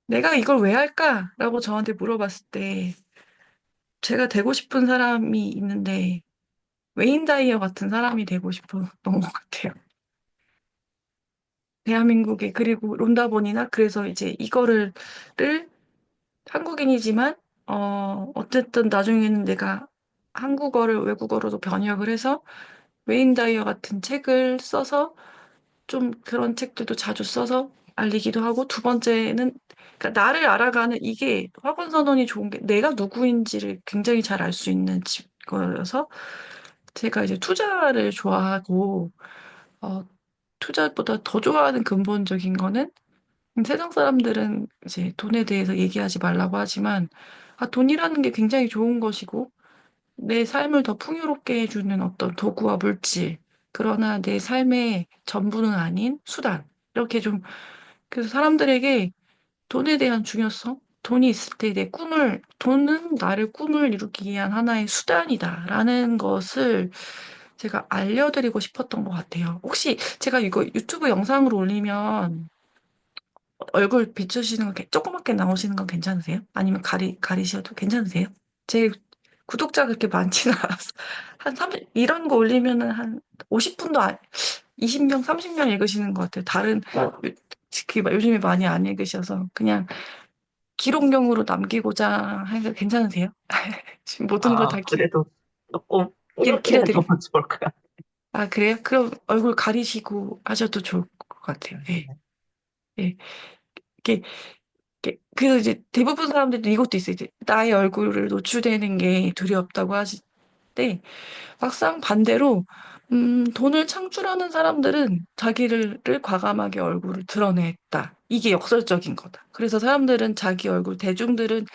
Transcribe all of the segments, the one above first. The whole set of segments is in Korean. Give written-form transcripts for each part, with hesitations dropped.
내가 이걸 왜 할까라고 저한테 물어봤을 때 제가 되고 싶은 사람이 있는데 웨인 다이어 같은 사람이 되고 싶었던 것 같아요. 대한민국에 그리고 론다본이나 그래서 이제 이거를 한국인이지만 어쨌든 나중에는 내가 한국어를 외국어로도 번역을 해서 웨인 다이어 같은 책을 써서 좀 그런 책들도 자주 써서 알리기도 하고 두 번째는 그러니까 나를 알아가는 이게 학원 선언이 좋은 게 내가 누구인지를 굉장히 잘 알 수 있는 거여서 제가 이제 투자를 좋아하고 어, 투자보다 더 좋아하는 근본적인 거는 세상 사람들은 이제 돈에 대해서 얘기하지 말라고 하지만 돈이라는 게 굉장히 좋은 것이고 내 삶을 더 풍요롭게 해주는 어떤 도구와 물질 그러나 내 삶의 전부는 아닌 수단 이렇게 좀 그래서 사람들에게 돈에 대한 중요성 돈이 있을 때 내 꿈을 돈은 나를 꿈을 이루기 위한 하나의 수단이다라는 것을 제가 알려드리고 싶었던 것 같아요. 혹시 제가 이거 유튜브 영상으로 올리면 얼굴 비추시는 거 조그맣게 나오시는 건 괜찮으세요? 아니면 가리셔도 괜찮으세요? 제 구독자 그렇게 많지는 않아서 한 30, 이런 거 올리면은 한 50분도 20명, 30명 읽으시는 것 같아요. 다른 특히 요즘에 많이 안 읽으셔서 그냥 기록용으로 남기고자 하니까 괜찮으세요? 지금 모든 걸 다 그래도 조금 이렇게는 더 길어드릴게요. 좋을 것 같아요. 아, 그래요? 그럼 얼굴 가리시고 하셔도 좋을 것 같아요. 예. 예. 이게 그래서 이제 대부분 사람들도 이것도 있어요. 이제 나의 얼굴을 노출되는 게 두렵다고 하실 때, 막상 반대로, 돈을 창출하는 사람들은 자기를 과감하게 얼굴을 드러냈다. 이게 역설적인 거다. 그래서 사람들은 자기 얼굴, 대중들은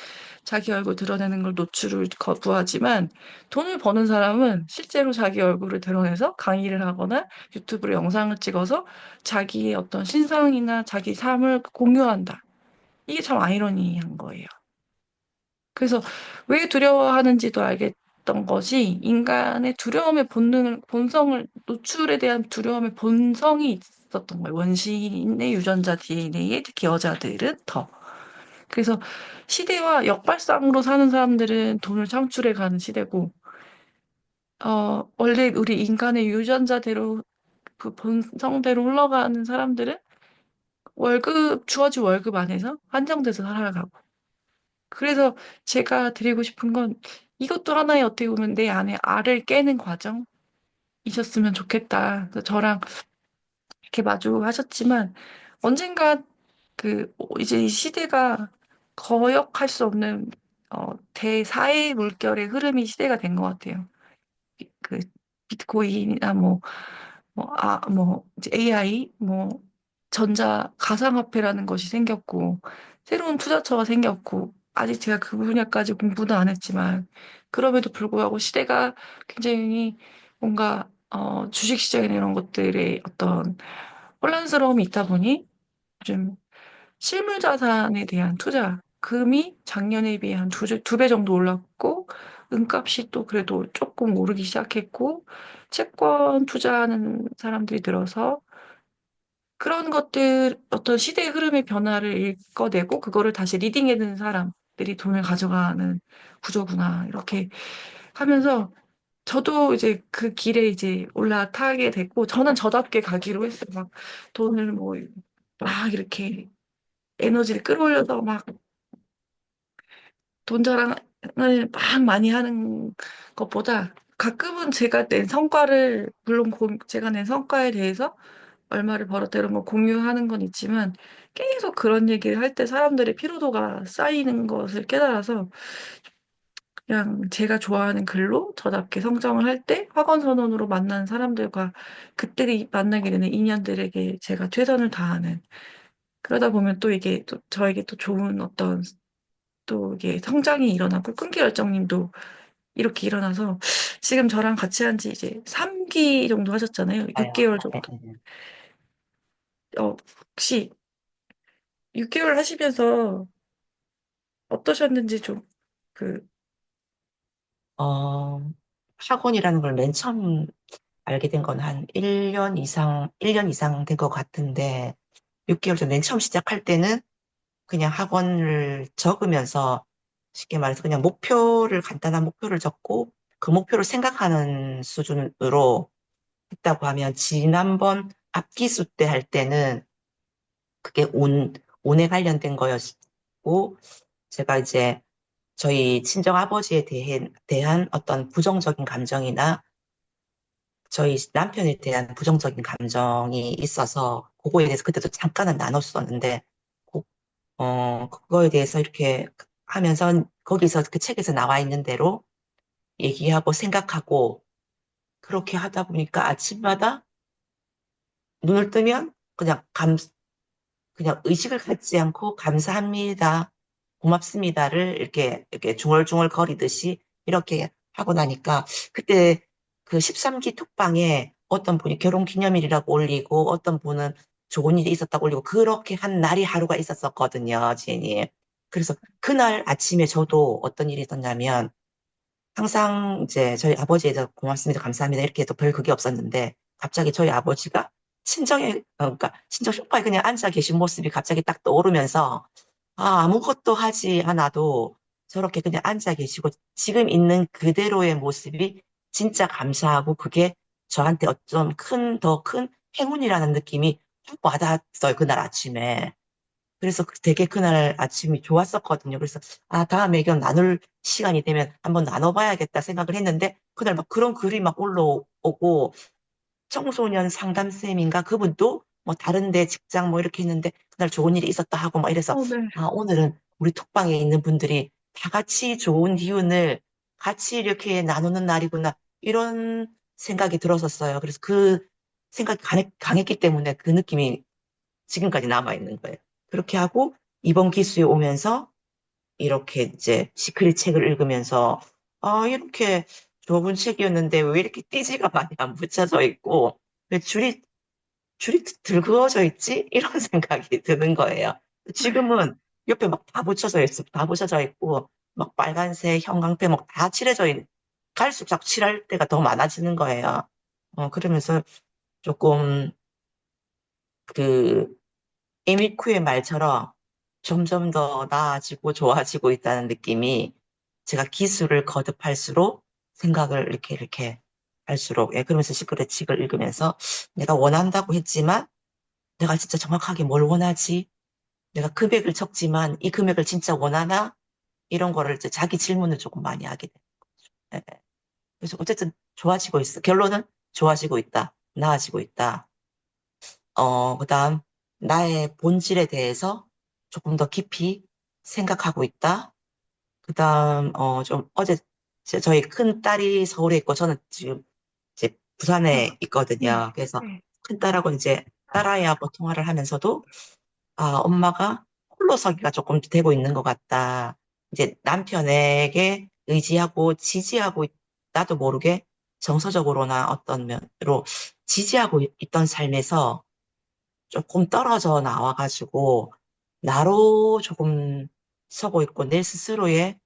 자기 얼굴 드러내는 걸 노출을 거부하지만 돈을 버는 사람은 실제로 자기 얼굴을 드러내서 강의를 하거나 유튜브로 영상을 찍어서 자기의 어떤 신상이나 자기 삶을 공유한다. 이게 참 아이러니한 거예요. 그래서 왜 두려워하는지도 알겠던 것이 인간의 두려움의 본성을, 노출에 대한 두려움의 본성이 있었던 거예요. 원시인의 유전자 DNA에 특히 여자들은 더. 그래서 시대와 역발상으로 사는 사람들은 돈을 창출해 가는 시대고, 원래 우리 인간의 유전자대로 그 본성대로 흘러가는 사람들은 주어진 월급 안에서 한정돼서 살아가고. 그래서 제가 드리고 싶은 건 이것도 하나의 어떻게 보면 내 안에 알을 깨는 과정이셨으면 좋겠다. 그래서 저랑 이렇게 마주하셨지만 언젠가 이제 이 시대가 거역할 수 없는 대사회 물결의 흐름이 시대가 된 것 같아요. 그 비트코인이나 이제 AI, 가상화폐라는 것이 생겼고, 새로운 투자처가 생겼고, 아직 제가 그 분야까지 공부도 안 했지만, 그럼에도 불구하고 시대가 굉장히 뭔가, 주식시장이나 이런 것들의 어떤 혼란스러움이 있다 보니, 좀 실물 자산에 대한 투자금이 작년에 비해 한 두 배 정도 올랐고, 은값이 또 그래도 조금 오르기 시작했고, 채권 투자하는 사람들이 늘어서 그런 것들, 어떤 시대의 흐름의 변화를 읽어내고, 그거를 다시 리딩해내는 사람들이 돈을 가져가는 구조구나. 이렇게 하면서, 저도 이제 그 길에 이제 올라타게 됐고, 저는 저답게 가기로 했어요. 막 돈을 막 이렇게 에너지를 끌어올려서 막 돈 자랑을 막 많이 하는 것보다 가끔은 물론 제가 낸 성과에 대해서 얼마를 벌었다 이런 거 공유하는 건 있지만 계속 그런 얘기를 할 때 사람들의 피로도가 쌓이는 것을 깨달아서 그냥 제가 좋아하는 글로 저답게 성장을 할 때 학원 선언으로 만난 사람들과 그들이 만나게 되는 인연들에게 제가 최선을 다하는 그러다 보면 또 이게 또 저에게 또 좋은 어떤 또 이게 성장이 일어나고 끈기 열정님도 이렇게 일어나서 지금 저랑 같이 한 지 이제 3기 정도 하셨잖아요. 맞아요. 6개월 정도. 혹시 6개월 하시면서 어떠셨는지 좀 그, 어, 학원이라는 걸 맨 처음 알게 된 건 한 1년 이상 된 것 같은데, 6개월 전 맨 처음 시작할 때는 그냥 학원을 적으면서 쉽게 말해서 그냥 목표를 간단한 목표를 적고 그 목표를 생각하는 수준으로 했다고 하면 지난번 앞기수 때 할 때는 그게 운에 관련된 거였고 제가 이제 저희 친정 아버지에 대한 어떤 부정적인 감정이나 저희 남편에 대한 부정적인 감정이 있어서 그거에 대해서 그때도 잠깐은 나눴었는데 그거에 대해서 이렇게 하면서 거기서 그 책에서 나와 있는 대로 얘기하고 생각하고 그렇게 하다 보니까 아침마다 눈을 뜨면 그냥 의식을 갖지 않고 감사합니다, 고맙습니다를 이렇게 중얼중얼 거리듯이 이렇게 하고 나니까 그때 그 13기 톡방에 어떤 분이 결혼 기념일이라고 올리고 어떤 분은 좋은 일이 있었다고 올리고 그렇게 한 날이 하루가 있었었거든요, 지인이. 그래서 그날 아침에 저도 어떤 일이 있었냐면 항상 이제 저희 아버지에 대해서 고맙습니다, 감사합니다 이렇게 해도 별 그게 없었는데 갑자기 저희 아버지가 그러니까 친정 소파에 그냥 앉아 계신 모습이 갑자기 딱 떠오르면서 아무것도 하지 않아도 저렇게 그냥 앉아 계시고 지금 있는 그대로의 모습이 진짜 감사하고 그게 저한테 어쩜 더 큰 행운이라는 느낌이 확 와닿았어요, 그날 아침에. 그래서 되게 그날 아침이 좋았었거든요. 그래서, 다음에 이건 나눌 시간이 되면 한번 나눠봐야겠다 생각을 했는데, 그날 막 그런 글이 막 올라오고, 청소년 상담쌤인가? 그분도 뭐 다른데 직장 뭐 이렇게 했는데, 그날 좋은 일이 있었다 하고 막 이래서, 네. 오늘은 우리 톡방에 있는 분들이 다 같이 좋은 기운을 같이 이렇게 나누는 날이구나. 이런 생각이 들었었어요. 그래서 그 생각이 강했기 때문에 그 느낌이 지금까지 남아있는 거예요. 그렇게 하고 이번 기수에 오면서 이렇게 이제 시크릿 책을 읽으면서 이렇게 좁은 책이었는데 왜 이렇게 띠지가 많이 안 붙여져 있고 왜 줄이 들 그어져 있지? 이런 생각이 드는 거예요. 네. 지금은 옆에 막 다 붙여져 있어. 다 붙여져 있고 막 빨간색, 형광펜 막 다 칠해져 있는 갈수록 자꾸 칠할 때가 더 많아지는 거예요. 그러면서 조금 그 에미쿠의 말처럼 점점 더 나아지고 좋아지고 있다는 느낌이 제가 기술을 거듭할수록 생각을 이렇게 할수록, 그러면서 시크릿 책을 읽으면서 내가 원한다고 했지만 내가 진짜 정확하게 뭘 원하지? 내가 금액을 적지만 이 금액을 진짜 원하나? 이런 거를 이제 자기 질문을 조금 많이 하게 돼. 예, 예. 그래서 어쨌든 좋아지고 있어. 결론은 좋아지고 있다. 나아지고 있다. 그다음, 나의 본질에 대해서 조금 더 깊이 생각하고 있다. 그다음, 좀, 어제, 저희 큰 딸이 서울에 있고, 저는 지금 이제 부산에 네. 있거든요. 그래서 네. 큰 딸하고 이제 딸아이하고 통화를 하면서도, 엄마가 홀로서기가 조금 되고 있는 것 같다. 이제 남편에게 의지하고 지지하고, 나도 모르게 정서적으로나 어떤 면으로 지지하고 있던 삶에서 조금 떨어져 나와가지고, 나로 조금 서고 있고, 내 스스로의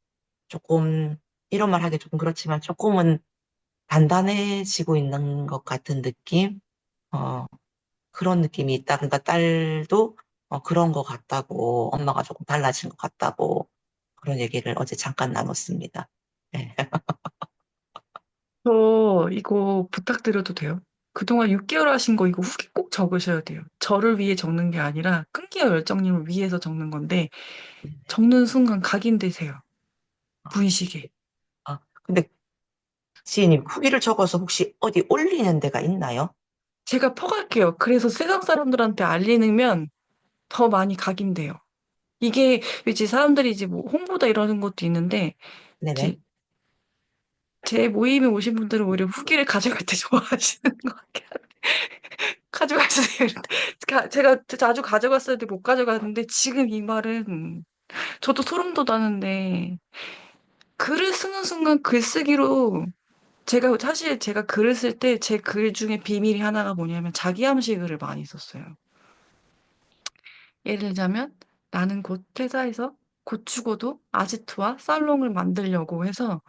조금, 이런 말 하기 조금 그렇지만, 조금은 단단해지고 있는 것 같은 느낌? 어, 그런 느낌이 있다. 그러니까 딸도 그런 것 같다고, 엄마가 조금 달라진 것 같다고, 그런 얘기를 어제 잠깐 나눴습니다. 네. 저 이거 부탁드려도 돼요? 그동안 6개월 하신 거 이거 후기 꼭 적으셔야 돼요. 저를 위해 적는 게 아니라 끈기와 열정님을 위해서 적는 건데 적는 순간 각인되세요. 무의식에. 근데 지혜님, 후기를 적어서 혹시 어디 올리는 데가 있나요? 제가 퍼갈게요. 그래서 세상 사람들한테 알리면 더 많이 각인돼요. 이게 이제 사람들이 이제 뭐 홍보다 이러는 것도 있는데 네네. 이제 제 모임에 오신 분들은 오히려 후기를 가져갈 때 좋아하시는 것 같아요. 가져가세요. 제가 자주 가져갔어야 돼 못 가져갔는데 지금 이 말은 저도 소름 돋았는데 글을 쓰는 순간 글쓰기로 사실 제가 글을 쓸 때 제 글 중에 비밀이 하나가 뭐냐면 자기 암시글을 많이 썼어요. 예를 들자면 나는 곧 퇴사해서 곧 죽어도 아지트와 살롱을 만들려고 해서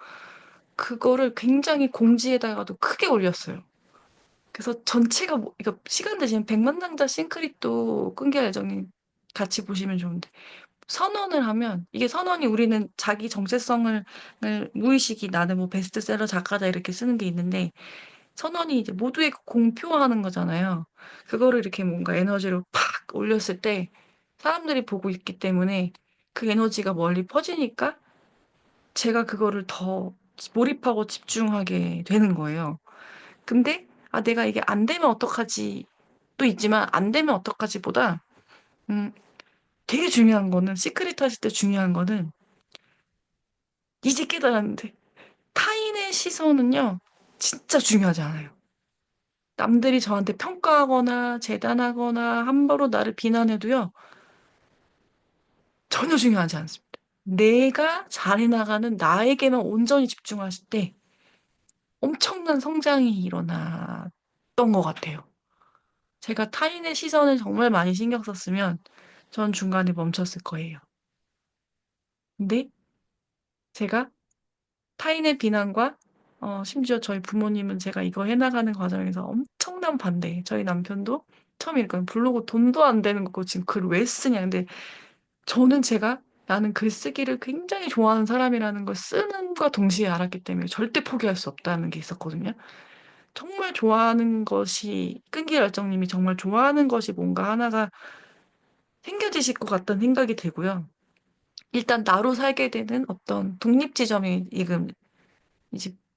그거를 굉장히 공지에다가도 크게 올렸어요. 그래서 전체가 이거 시간 되시면 백만장자 싱크릿도 끈기 알정님 같이 보시면 좋은데 선언을 하면 이게 선언이 우리는 자기 정체성을 무의식이 나는 뭐 베스트셀러 작가다 이렇게 쓰는 게 있는데 선언이 이제 모두에게 공표하는 거잖아요. 그거를 이렇게 뭔가 에너지로 팍 올렸을 때 사람들이 보고 있기 때문에 그 에너지가 멀리 퍼지니까 제가 그거를 더 몰입하고 집중하게 되는 거예요. 근데 아 내가 이게 안 되면 어떡하지 또 있지만 안 되면 어떡하지보다 음 되게 중요한 거는 시크릿 하실 때 중요한 거는 이제 깨달았는데 타인의 시선은요 진짜 중요하지 않아요. 남들이 저한테 평가하거나 재단하거나 함부로 나를 비난해도요 전혀 중요하지 않습니다. 내가 잘해나가는 나에게만 온전히 집중하실 때 엄청난 성장이 일어났던 것 같아요. 제가 타인의 시선을 정말 많이 신경 썼으면 전 중간에 멈췄을 거예요. 근데 제가 타인의 비난과 심지어 저희 부모님은 제가 이거 해나가는 과정에서 엄청난 반대. 저희 남편도 처음에 이랬거든요. 블로그 돈도 안 되는 거고 지금 글 왜 쓰냐. 근데 저는 제가 나는 글쓰기를 굉장히 좋아하는 사람이라는 걸 쓰는과 동시에 알았기 때문에 절대 포기할 수 없다는 게 있었거든요. 정말 좋아하는 것이 끈기 열정님이 정말 좋아하는 것이 뭔가 하나가 생겨지실 것 같다는 생각이 들고요. 일단 나로 살게 되는 어떤 독립지점이 지금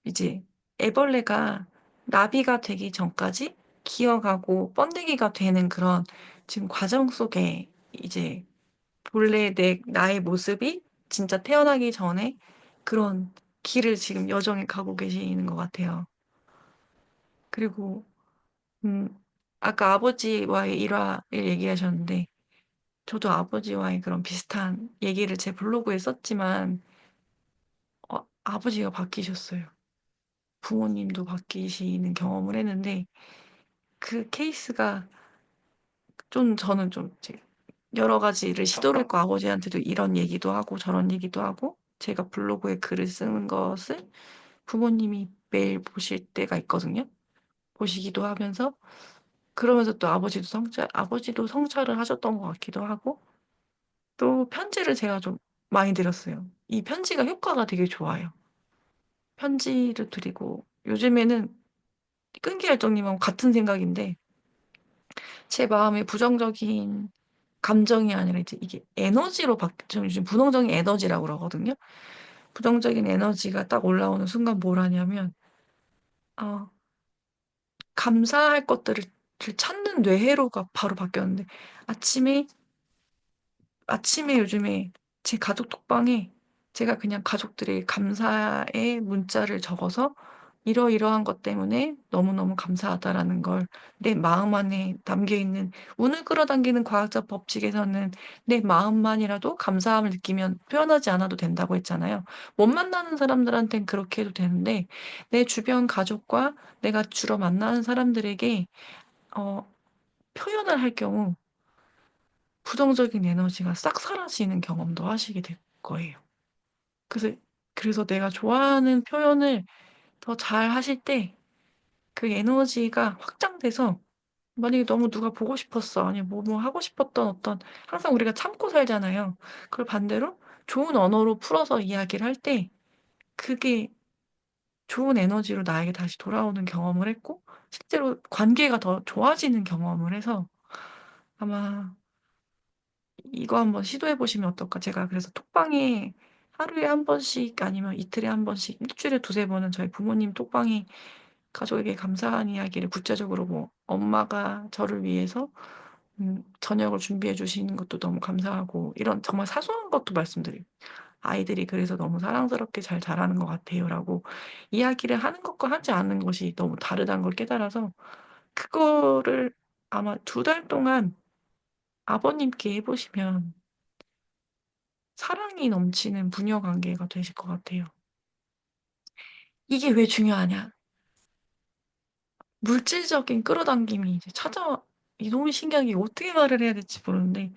이제 애벌레가 나비가 되기 전까지 기어가고 번데기가 되는 그런 지금 과정 속에 이제 본래 나의 모습이 진짜 태어나기 전에 그런 길을 지금 여정에 가고 계시는 것 같아요. 그리고 음, 아까 아버지와의 일화를 얘기하셨는데 저도 아버지와의 그런 비슷한 얘기를 제 블로그에 썼지만 아버지가 바뀌셨어요. 부모님도 바뀌시는 경험을 했는데 그 케이스가 좀 저는 좀 이제 여러 가지를 시도를 했고 아버지한테도 이런 얘기도 하고 저런 얘기도 하고 제가 블로그에 글을 쓰는 것을 부모님이 매일 보실 때가 있거든요. 보시기도 하면서 그러면서 또 아버지도 성찰을 하셨던 것 같기도 하고 또 편지를 제가 좀 많이 드렸어요. 이 편지가 효과가 되게 좋아요. 편지를 드리고 요즘에는 끈기열정님하고 같은 생각인데 제 마음에 부정적인 감정이 아니라 이제 이게 에너지로 좀 요즘 부정적인 에너지라고 그러거든요. 부정적인 에너지가 딱 올라오는 순간 뭘 하냐면 어, 감사할 것들을 찾는 뇌회로가 바로 바뀌었는데 아침에 요즘에 제 가족 톡방에 제가 그냥 가족들의 감사의 문자를 적어서 이러이러한 것 때문에 너무너무 감사하다라는 걸 내 마음 안에 담겨 있는 운을 끌어당기는 과학적 법칙에서는 내 마음만이라도 감사함을 느끼면 표현하지 않아도 된다고 했잖아요. 못 만나는 사람들한텐 그렇게 해도 되는데 내 주변 가족과 내가 주로 만나는 사람들에게 어, 표현을 할 경우 부정적인 에너지가 싹 사라지는 경험도 하시게 될 거예요. 그래서, 내가 좋아하는 표현을 더 잘 하실 때 그 에너지가 확장돼서 만약에 너무 누가 보고 싶었어. 아니, 뭐 하고 싶었던 항상 우리가 참고 살잖아요. 그걸 반대로 좋은 언어로 풀어서 이야기를 할 때 그게 좋은 에너지로 나에게 다시 돌아오는 경험을 했고 실제로 관계가 더 좋아지는 경험을 해서 아마 이거 한번 시도해 보시면 어떨까? 제가 그래서 톡방에 하루에 한 번씩 아니면 이틀에 한 번씩 일주일에 두세 번은 저희 부모님 톡방에 가족에게 감사한 이야기를 구체적으로 뭐 엄마가 저를 위해서 저녁을 준비해 주시는 것도 너무 감사하고 이런 정말 사소한 것도 말씀드려요. 아이들이 그래서 너무 사랑스럽게 잘 자라는 것 같아요라고 이야기를 하는 것과 하지 않는 것이 너무 다르다는 걸 깨달아서 그거를 아마 두 달 동안 아버님께 해보시면 사랑이 넘치는 부녀 관계가 되실 것 같아요. 이게 왜 중요하냐? 물질적인 끌어당김이 이제 이 너무 신기한 게 어떻게 말을 해야 될지 모르는데,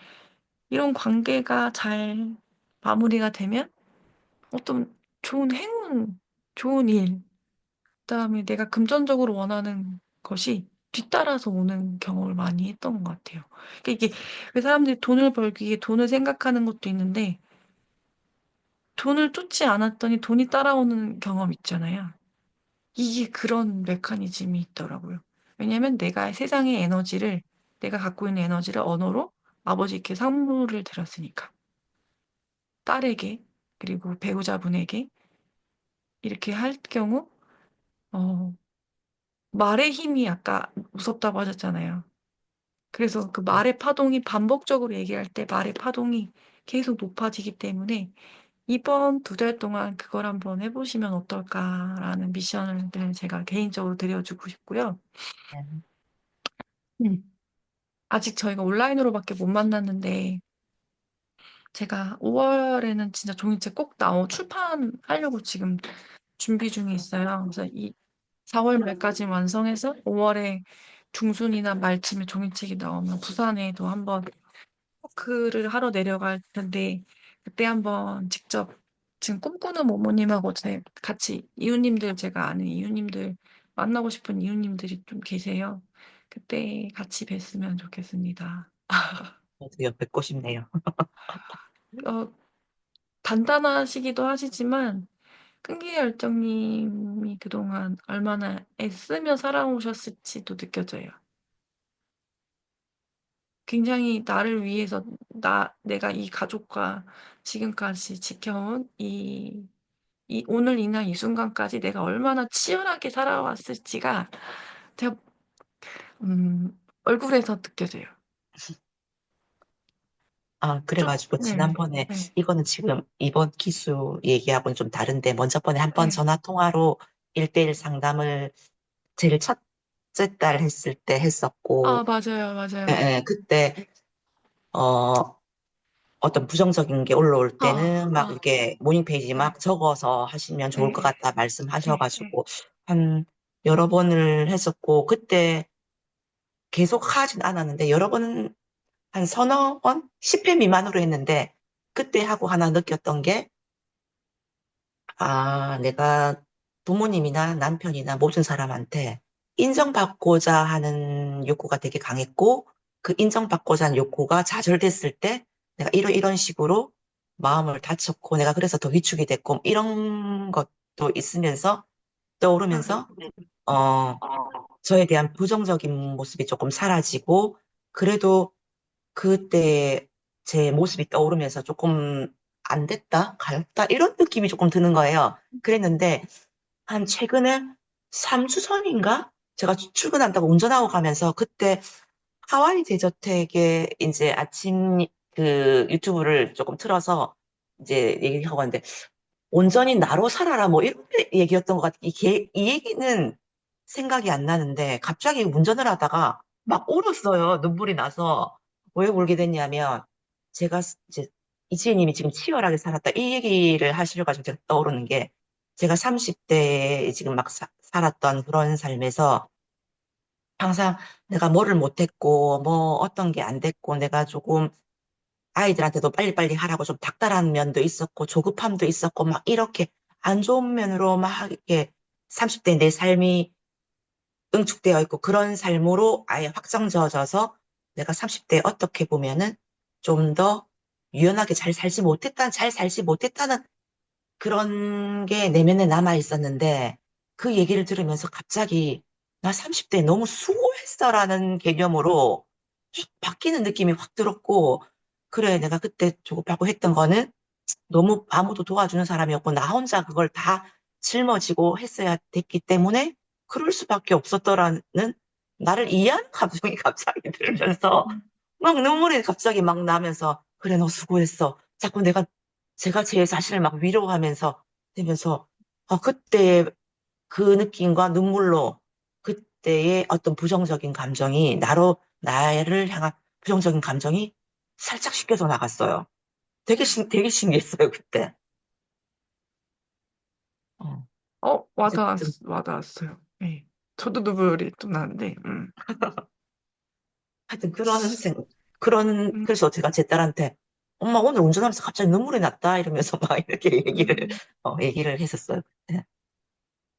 이런 관계가 잘 마무리가 되면 어떤 좋은 행운, 좋은 일, 그다음에 내가 금전적으로 원하는 것이 뒤따라서 오는 경험을 많이 했던 것 같아요. 그러니까 이게 왜 사람들이 돈을 벌기 위해 돈을 생각하는 것도 있는데 돈을 쫓지 않았더니 돈이 따라오는 경험 있잖아요. 이게 그런 메커니즘이 있더라고요. 왜냐면 내가 세상의 에너지를, 내가 갖고 있는 에너지를 언어로 아버지께 선물을 드렸으니까. 딸에게, 그리고 배우자분에게 이렇게 할 경우, 어, 말의 힘이 아까 무섭다고 하셨잖아요. 그래서 그 말의 파동이 반복적으로 얘기할 때 말의 파동이 계속 높아지기 때문에 이번 2달 동안 그걸 한번 해보시면 어떨까라는 미션을 제가 개인적으로 드려주고 싶고요. 네. 음. 아직 저희가 온라인으로밖에 못 만났는데 제가 5월에는 진짜 종이책 꼭 출판하려고 지금 준비 중에 있어요. 그래서 이 4월 말까지 완성해서 5월에 중순이나 말쯤에 종이책이 나오면 부산에도 한번 토크를 하러 내려갈 텐데 그때 한번 직접 지금 꿈꾸는 모모님하고 같이 이웃님들 제가 아는 이웃님들 만나고 싶은 이웃님들이 좀 계세요. 그때 같이 뵀으면 좋겠습니다. 저도요, 뵙고 싶네요. 어, 단단하시기도 하시지만 끈기 열정님이 그동안 얼마나 애쓰며 살아오셨을지도 느껴져요. 굉장히 나를 위해서 내가 이 가족과 지금까지 지켜온 이 오늘 이날 이 순간까지 내가 얼마나 치열하게 살아왔을지가 제가 얼굴에서 느껴져요. 아, 좀, 그래가지고 네, 지난번에 네, 이거는 지금 이번 기수 얘기하고는 좀 다른데 먼저 번에 한 번 네. 전화 통화로 1대1 상담을 제일 첫째 딸 했을 때 아, 했었고, 맞아요, 예, 맞아요. 예, 그때 어 어떤 부정적인 게 올라올 때는 막 아, 이렇게 모닝 페이지 네, 막 적어서 하시면 좋을 것 네, 같다 네, 네. 말씀하셔가지고 한 여러 번을 했었고 그때 계속 하진 않았는데 여러 번 한 서너 번? 10회 미만으로 했는데 그때 하고 하나 느꼈던 게 아, 내가 부모님이나 남편이나 모든 사람한테 인정받고자 하는 욕구가 되게 강했고, 그 인정받고자 하는 욕구가 좌절됐을 때 내가 이런 식으로 마음을 다쳤고, 내가 그래서 더 위축이 됐고, 이런 것도 있으면서 떠오르면서, 어, 저에 대한 부정적인 모습이 조금 사라지고, 그래도 그때 제 모습이 떠오르면서 조금 안 됐다, 갈았다, 이런 느낌이 조금 드는 거예요. 그랬는데, 한 최근에 3주 전인가? 제가 출근한다고 운전하고 가면서 그때 하와이 대저택에 이제 아침 그 유튜브를 조금 틀어서 이제 얘기하고 왔는데, 온전히 나로 살아라, 뭐 이런 얘기였던 것 같아. 이 얘기는 생각이 안 나는데, 갑자기 운전을 하다가 막 울었어요. 눈물이 나서. 왜 울게 됐냐면, 제가 이제 이지혜님이 지금 치열하게 살았다. 이 얘기를 하시려가지고 제가 떠오르는 게, 제가 30대에 지금 막 살았던 그런 삶에서 항상 내가 뭐를 못했고, 뭐 어떤 게 안 됐고, 내가 조금 아이들한테도 빨리빨리 하라고 좀 닥달하는 면도 있었고, 조급함도 있었고, 막 이렇게 안 좋은 면으로 막 이렇게 30대 내 삶이 응축되어 있고, 그런 삶으로 아예 확정 지어져서 내가 30대에 어떻게 보면은 좀 더 유연하게 잘 살지 못했다는 그런 게 내면에 남아 있었는데, 그 얘기를 들으면서 갑자기 나 30대에 너무 수고했어라는 개념으로 확 바뀌는 느낌이 확 들었고, 그래, 내가 그때 조급하고 했던 거는 너무 아무도 도와주는 사람이었고, 나 혼자 그걸 다 짊어지고 했어야 됐기 때문에 그럴 수밖에 없었더라는 나를 이해하는 감정이 갑자기 들면서 막 눈물이 갑자기 막 나면서, 그래, 너 수고했어. 자꾸 제가 제 자신을 막 위로하면서 되면서, 그때 그 느낌과 눈물로 그때의 어떤 부정적인 감정이, 나를 향한 부정적인 감정이 살짝 씻겨져 나갔어요. 되게 신기했어요, 그때. 어, 이제 좀, 와닿았어요. 네. 저도 눈물이 좀 나는데, 하여튼 음, 그래서 제가 제 딸한테, 엄마 오늘 운전하면서 갑자기 눈물이 났다, 이러면서 막 이렇게 음, 얘기를 했었어요. 그때.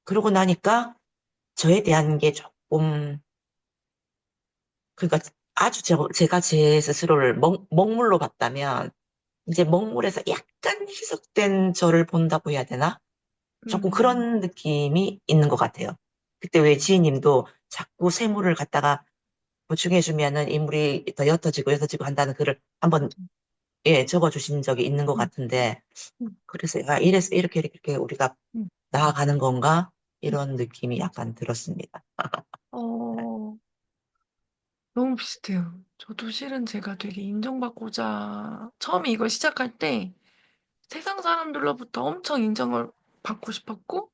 그러고 나니까 저에 대한 게 조금 그러니까 아주 제가 제 스스로를 먹물로 봤다면, 이제 먹물에서 약간 희석된 저를 본다고 해야 되나? 조금 음, 그런 느낌이 있는 것 같아요. 그때 왜 지희님도 자꾸 새물을 갖다가 보충해주면은 인물이 더 옅어지고 한다는 글을 한번, 맞아. 예, 적어주신 적이 있는 것 음, 같은데, 음, 그래서 이래서 이렇게 우리가 음. 나아가는 건가? 음. 이런 느낌이 약간 들었습니다. 어, 너무 비슷해요. 저도 실은 제가 되게 인정받고자, 처음에 이걸 시작할 때 세상 사람들로부터 엄청 인정을 받고 싶었고,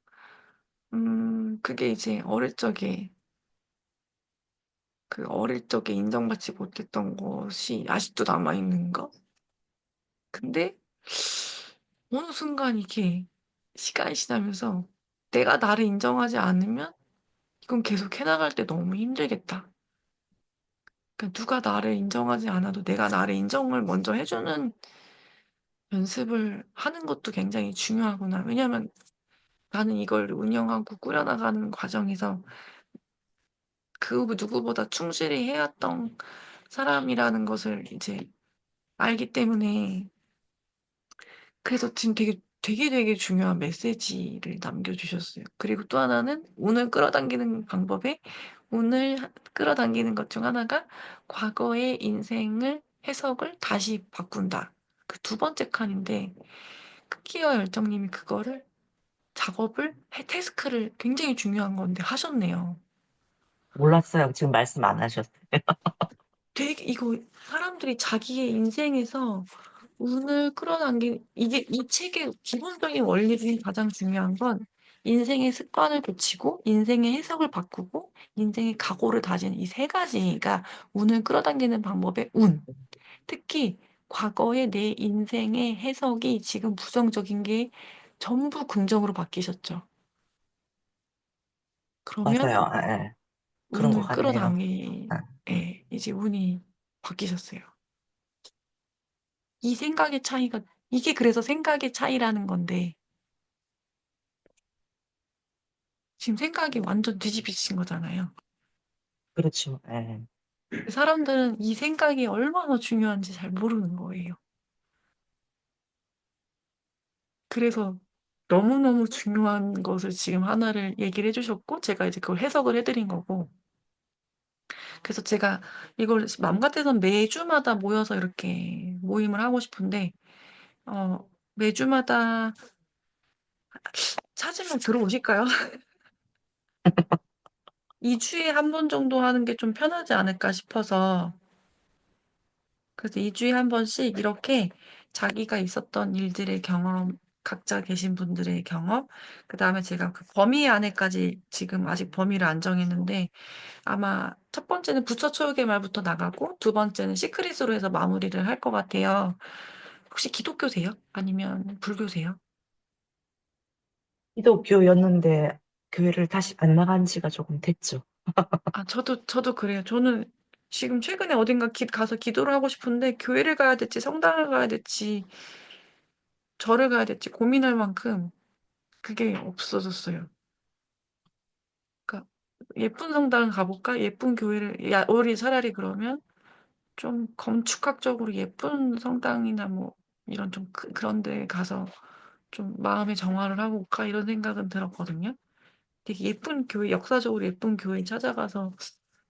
그게 이제 어릴 적에 인정받지 못했던 것이 아직도 남아있는 거? 근데 어느 순간 이게 시간이 지나면서 내가 나를 인정하지 않으면 이건 계속 해나갈 때 너무 힘들겠다. 그러니까 누가 나를 인정하지 않아도 내가 나를 인정을 먼저 해주는 연습을 하는 것도 굉장히 중요하구나. 왜냐하면 나는 이걸 운영하고 꾸려나가는 과정에서 그 누구보다 충실히 해왔던 사람이라는 것을 이제 알기 때문에 그래서 지금 되게 중요한 메시지를 남겨주셨어요. 그리고 또 하나는 운을 끌어당기는 방법에 운을 끌어당기는 것 중 하나가 과거의 인생을 해석을 다시 바꾼다. 그 두 번째 칸인데 크기와 열정님이 그거를 작업을 태스크를 굉장히 중요한 건데 하셨네요. 몰랐어요. 지금 말씀 안 하셨어요. 되게 이거 사람들이 자기의 인생에서 운을 끌어당긴 이게 이 책의 기본적인 원리 중에 가장 중요한 건 인생의 습관을 고치고 인생의 해석을 바꾸고 인생의 각오를 다지는 이 세 가지가 운을 끌어당기는 방법의 운. 특히 과거의 내 인생의 해석이 지금 부정적인 게 전부 긍정으로 바뀌셨죠. 그러면 맞아요. 예, 예. 그런 것 운을 같네요. 끌어당기, 예. 예, 이제 운이 바뀌셨어요. 이 생각의 차이가, 이게 그래서 생각의 차이라는 건데, 지금 생각이 완전 뒤집히신 거잖아요. 그렇죠. 예. 사람들은 이 생각이 얼마나 중요한지 잘 모르는 거예요. 그래서 너무너무 중요한 것을 지금 하나를 얘기를 해주셨고, 제가 이제 그걸 해석을 해드린 거고, 그래서 제가 이걸 맘 같아선 매주마다 모여서 이렇게 모임을 하고 싶은데, 매주마다 찾으면 들어오실까요? 2주에 한 번 정도 하는 게 좀 편하지 않을까 싶어서, 그래서 2주에 한 번씩 이렇게 자기가 있었던 일들의 경험, 각자 계신 분들의 경험, 그 다음에 제가 그 범위 안에까지 지금 아직 범위를 안 정했는데, 아마 첫 번째는 부처 초역의 말부터 나가고, 두 번째는 시크릿으로 해서 마무리를 할 것 같아요. 혹시 기독교세요? 아니면 불교세요? 기독교였는데 교회를 다시 안 나간 지가 조금 됐죠. 아, 저도 그래요. 저는 지금 최근에 어딘가 가서 기도를 하고 싶은데, 교회를 가야 될지, 성당을 가야 될지, 절을 가야 될지 고민할 만큼 그게 없어졌어요. 그러니까 예쁜 성당을 가볼까? 예쁜 교회를, 야, 우리 차라리 그러면 좀 건축학적으로 예쁜 성당이나 뭐 이런 좀 그런 데 가서 좀 마음의 정화를 하고 올까? 이런 생각은 들었거든요. 되게 예쁜 교회, 역사적으로 예쁜 교회 찾아가서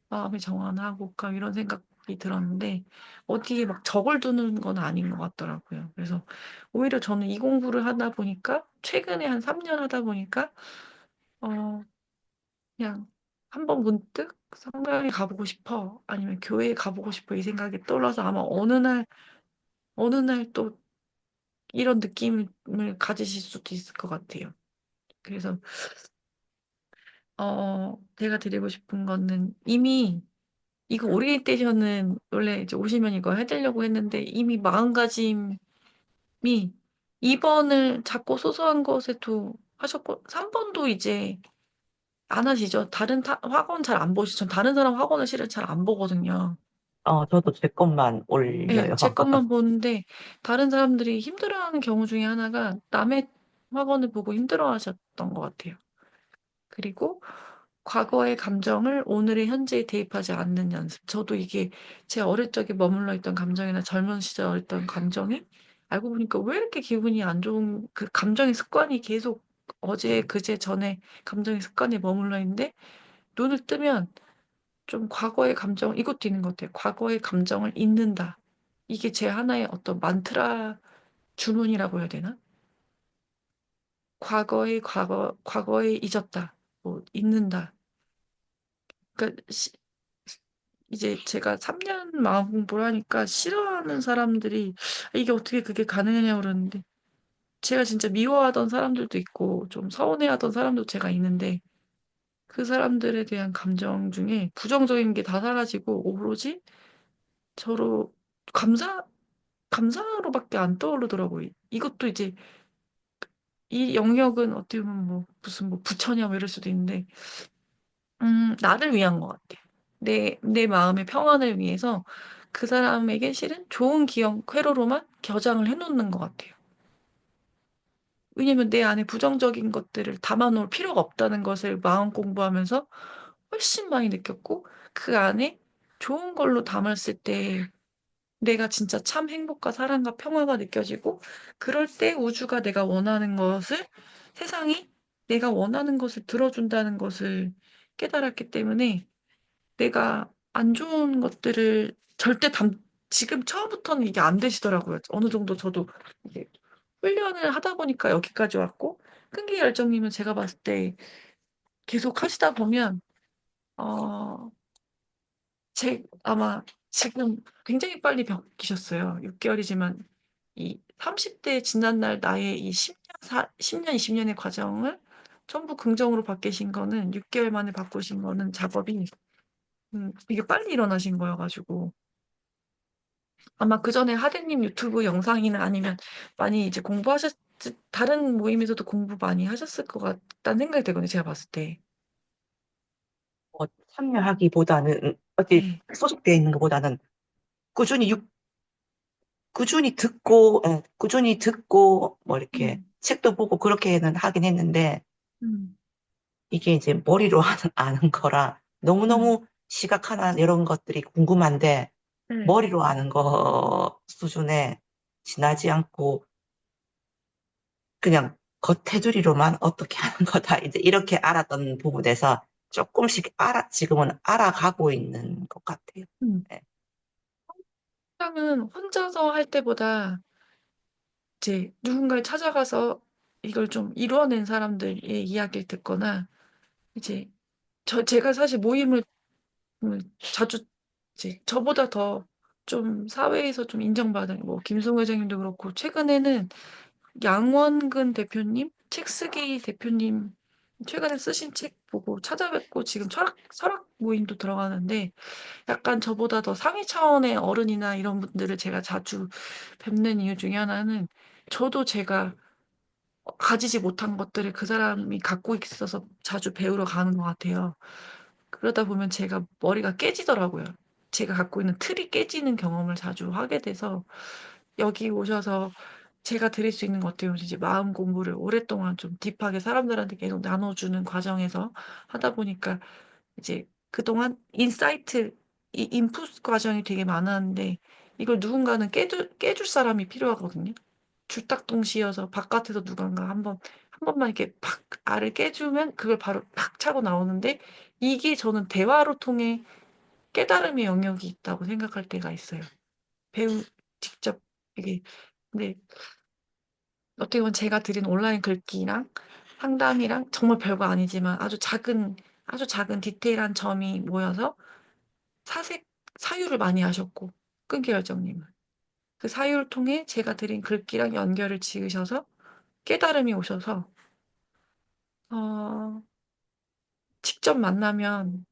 마음의 정화나 하고 올까? 이런 생각이 들었는데 어디에 막 적을 두는 건 아닌 것 같더라고요. 그래서 오히려 저는 이 공부를 하다 보니까 최근에 한 3년 하다 보니까 어, 그냥 한 번 문득 성당에 가보고 싶어. 아니면 교회에 가보고 싶어. 이 생각이 떠올라서 아마 어느 날 또 이런 느낌을 가지실 수도 있을 것 같아요. 그래서, 제가 드리고 싶은 거는 이미 이거 오리엔테이션은 원래 이제 오시면 이거 해드리려고 했는데 이미 마음가짐이 2번을 작고 소소한 것에도 하셨고 3번도 이제 안 하시죠? 다른 학원 잘 안 보시죠? 전 다른 사람 학원을 실은 잘 안 보거든요. 저도 제 것만 예, 올려요. 제 것만 보는데 다른 사람들이 힘들어하는 경우 중에 하나가 남의 학원을 보고 힘들어하셨던 것 같아요. 그리고 과거의 감정을 오늘의 현재에 대입하지 않는 연습. 저도 이게 제 어릴 적에 머물러 있던 감정이나 젊은 시절 있던 감정이 알고 보니까 왜 이렇게 기분이 안 좋은 그 감정의 습관이 계속 어제, 그제, 전에 감정의 습관에 머물러 있는데 눈을 뜨면 좀 과거의 감정, 이것도 있는 것 같아요. 과거의 감정을 잊는다. 이게 제 하나의 어떤 만트라 주문이라고 해야 되나? 과거에 잊었다. 뭐, 잊는다. 그러니까 이제 제가 3년 마음 공부를 하니까 싫어하는 사람들이 이게 어떻게 그게 가능하냐고 그러는데 제가 진짜 미워하던 사람들도 있고 좀 서운해하던 사람도 제가 있는데 그 사람들에 대한 감정 중에 부정적인 게 다 사라지고 오로지 저로 감사, 감사로밖에 안 떠오르더라고요. 이것도 이제 이 영역은 어떻게 보면 뭐 무슨 뭐 부처냐 뭐 이럴 수도 있는데 나를 위한 것 같아. 내 마음의 평안을 위해서 그 사람에게 실은 좋은 기억, 회로로만 겨장을 해놓는 것 같아요. 왜냐면 내 안에 부정적인 것들을 담아놓을 필요가 없다는 것을 마음 공부하면서 훨씬 많이 느꼈고, 그 안에 좋은 걸로 담았을 때 내가 진짜 참 행복과 사랑과 평화가 느껴지고, 그럴 때 우주가 내가 원하는 것을, 세상이 내가 원하는 것을 들어준다는 것을 깨달았기 때문에 내가 안 좋은 것들을 절대 지금 처음부터는 이게 안 되시더라고요. 어느 정도 저도 이제 훈련을 하다 보니까 여기까지 왔고, 끈기 열정님은 제가 봤을 때 계속 하시다 보면, 어, 아마 지금 굉장히 빨리 바뀌셨어요. 6개월이지만 이 30대 지난 날 나의 이 10년, 20년의 과정을 전부 긍정으로 바뀌신 거는 6개월 만에 바꾸신 거는 작업이 되게 빨리 일어나신 거여가지고 아마 그 전에 하대님 유튜브 영상이나 아니면 많이 이제 다른 모임에서도 공부 많이 하셨을 것 같다는 생각이 들거든요. 제가 봤을 때. 참여하기보다는, 어디 네. 소속되어 있는 것보다는 꾸준히 꾸준히 듣고, 뭐 이렇게 음, 책도 보고 그렇게는 하긴 했는데, 음, 이게 이제 머리로 아는 거라 음, 너무너무 시각화나 이런 것들이 궁금한데, 네. 머리로 아는 거 수준에 지나지 않고, 그냥 겉테두리로만 어떻게 하는 거다. 이제 이렇게 알았던 부분에서 조금씩 지금은 알아가고 있는 것 같아요. 음. 네. 사람은 혼자서 할 때보다 이제 누군가를 찾아가서 이걸 좀 이루어낸 사람들의 이야기를 듣거나 이제 제가 사실 모임을 자주 이제 저보다 더 좀 사회에서 좀 인정받은 뭐 김승호 회장님도 그렇고 최근에는 양원근 대표님, 책 쓰기 대표님 최근에 쓰신 책 보고 찾아뵙고 지금 철학 모임도 들어가는데 약간 저보다 더 상위 차원의 어른이나 이런 분들을 제가 자주 뵙는 이유 중에 하나는 저도 제가 가지지 못한 것들을 그 사람이 갖고 있어서 자주 배우러 가는 것 같아요. 그러다 보면 제가 머리가 깨지더라고요. 제가 갖고 있는 틀이 깨지는 경험을 자주 하게 돼서 여기 오셔서 제가 드릴 수 있는 것 같아요. 이제 마음 공부를 오랫동안 좀 딥하게 사람들한테 계속 나눠주는 과정에서 하다 보니까 이제 그동안 이 인풋 과정이 되게 많았는데 이걸 누군가는 깨줄 사람이 필요하거든요. 줄딱동시여서 바깥에서 누군가 한 번만 이렇게 팍 알을 깨주면 그걸 바로 팍 차고 나오는데 이게 저는 대화로 통해 깨달음의 영역이 있다고 생각할 때가 있어요. 직접 이게 근데 어떻게 보면 제가 드린 온라인 글귀랑 상담이랑 정말 별거 아니지만 아주 작은 디테일한 점이 모여서 사색, 사유를 많이 하셨고, 끈기열정님은. 그 사유를 통해 제가 드린 글귀랑 연결을 지으셔서 깨달음이 오셔서, 어, 직접 만나면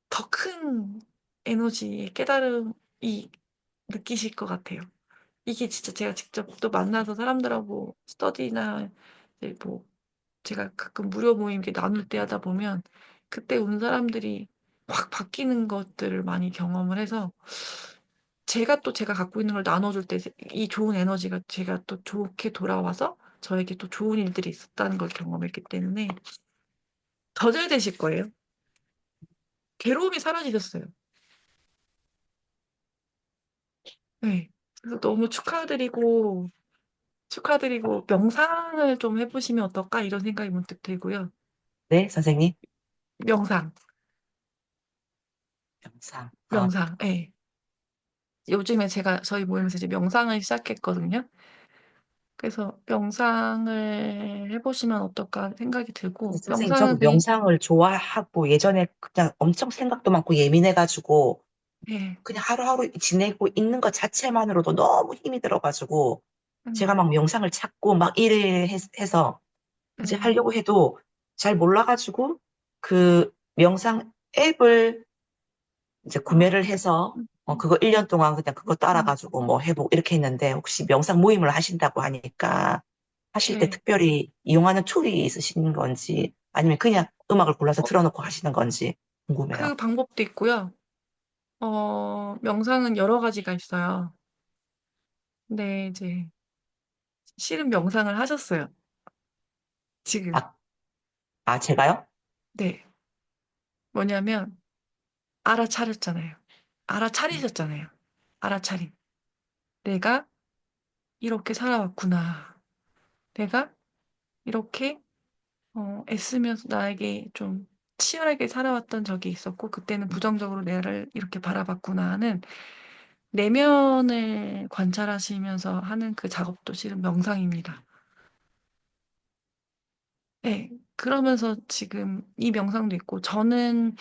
더 큰 에너지의 깨달음이 느끼실 것 같아요. 이게 진짜 제가 직접 또 만나서 사람들하고 스터디나 이제 뭐 제가 가끔 무료 모임 이렇게 나눌 때 하다 보면 그때 온 사람들이 확 바뀌는 것들을 많이 경험을 해서 제가 갖고 있는 걸 나눠줄 때 이 좋은 에너지가 제가 또 좋게 돌아와서 저에게 또 좋은 일들이 있었다는 걸 경험했기 때문에 더 잘 되실 거예요. 괴로움이 사라지셨어요. 네. 그래서 너무 축하드리고 명상을 좀 해보시면 어떨까 이런 생각이 문득 들고요. 네, 선생님. 명상, 영상. 명상. 예. 요즘에 제가 저희 모임에서 이제 명상을 시작했거든요. 그래서 명상을 해보시면 어떨까 생각이 근데 들고, 선생님, 저도 명상은 명상을 좋아하고 예전에 그냥 엄청 생각도 많고 예민해가지고 예, 그냥 하루하루 지내고 있는 것 자체만으로도 너무 힘이 들어가지고 제가 음, 막 명상을 찾고 막 이래 해서 이제 음, 하려고 해도 잘 몰라가지고 그 명상 앱을 이제 어, 구매를 해서 음, 그거 1년 동안 그냥 그거 음, 따라가지고 뭐 해보고 이렇게 했는데 혹시 명상 모임을 하신다고 하니까 하실 때 예. 특별히 이용하는 툴이 있으신 건지 아니면 그냥 음악을 골라서 어, 틀어놓고 하시는 건지 궁금해요. 그 방법도 있고요. 명상은 여러 가지가 있어요. 근데 이제 실은 명상을 하셨어요. 지금. 아, 제가요? 네. 뭐냐면 알아차렸잖아요. 알아차리셨잖아요. 알아차림. 내가 이렇게 살아왔구나. 내가 이렇게 애쓰면서 나에게 좀 치열하게 살아왔던 적이 있었고 그때는 부정적으로 나를 이렇게 바라봤구나 하는 내면을 관찰하시면서 하는 그 작업도 실은 명상입니다. 네. 그러면서 지금 이 명상도 있고 저는